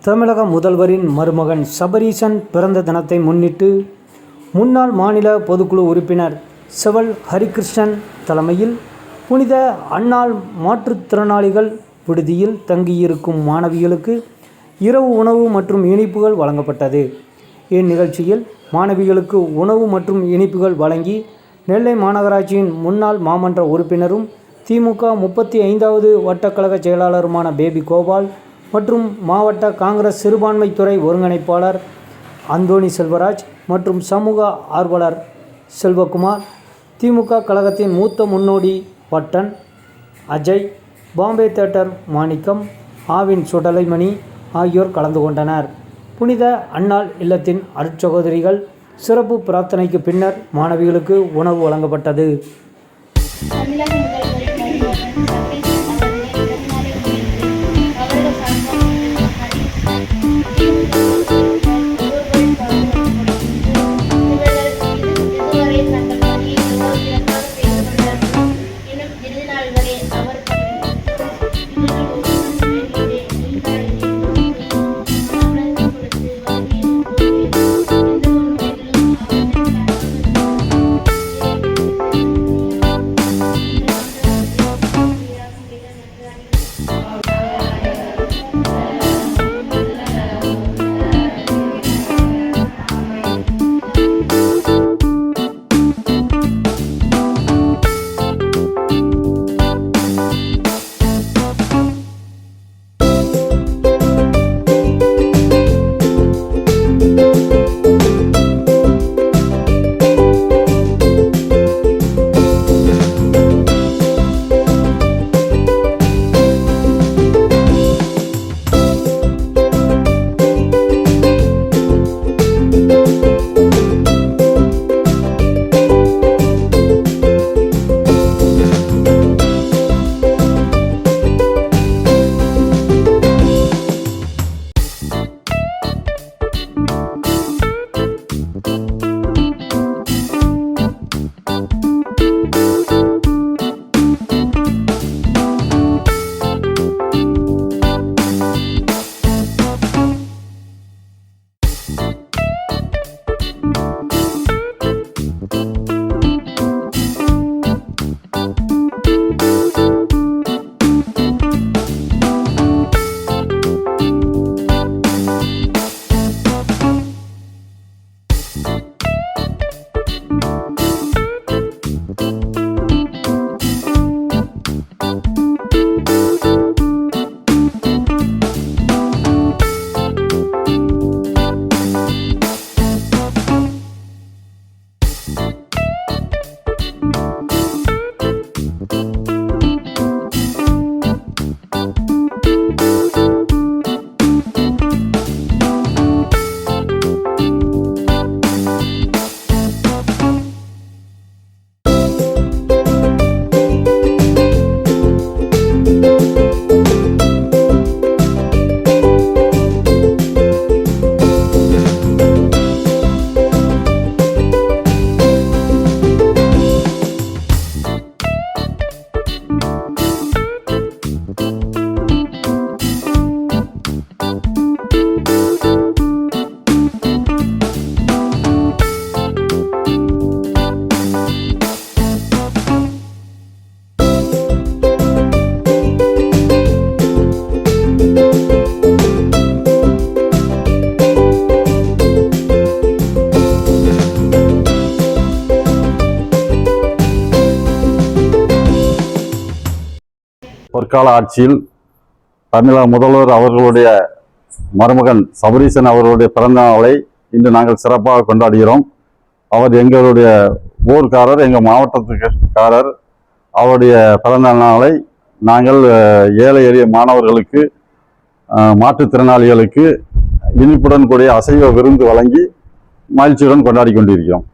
தமிழக முதல்வரின் மருமகன் சபரீசன் பிறந்த தினத்தை முன்னிட்டு முன்னாள் மாநில பொதுக்குழு உறுப்பினர் செவல் ஹரிகிருஷ்ணன் தலைமையில் புனித அன்னாள் மாற்றுத்திறனாளிகள் விடுதியில் தங்கியிருக்கும் மாணவிகளுக்கு இரவு உணவு மற்றும் இனிப்புகள் வழங்கப்பட்டது. இந்நிகழ்ச்சியில் மாணவிகளுக்கு உணவு மற்றும் இனிப்புகள் வழங்கி நெல்லை மாநகராட்சியின் முன்னாள் மாமன்ற உறுப்பினரும் திமுக 35வது வட்டக்கழக செயலாளருமான பேபி கோபால் மற்றும் மாவட்ட காங்கிரஸ் சிறுபான்மைத்துறை ஒருங்கிணைப்பாளர் அந்தோணி செல்வராஜ் மற்றும் சமூக ஆர்வலர் செல்வகுமார், திமுக கழகத்தின் மூத்த முன்னோடி பட்டன் அஜய், பாம்பே தியேட்டர் மாணிக்கம், ஆவின் சுடலைமணி ஆகியோர் கலந்து கொண்டனர். புனித அன்னாள் இல்லத்தின் அருட்சகோதரிகள் சிறப்பு பிரார்த்தனைக்கு பின்னர் மாணவிகளுக்கு உணவு வழங்கப்பட்டது. பொற்கால ஆட்சியில் தமிழக முதல்வர் அவர்களுடைய மருமகன் சபரீசன் அவர்களுடைய பிறந்த நாளை இன்று நாங்கள் சிறப்பாக கொண்டாடுகிறோம். அவர் எங்களுடைய ஊர்க்காரர், எங்கள் மாவட்டத்துக்காரர். அவருடைய பிறந்த நாளை நாங்கள் ஏழை எளிய மாணவர்களுக்கு, மாற்றுத்திறனாளிகளுக்கு இனிப்புடன் கூடிய அசைவ விருந்து வழங்கி மகிழ்ச்சியுடன் கொண்டாடி கொண்டிருக்கிறோம்.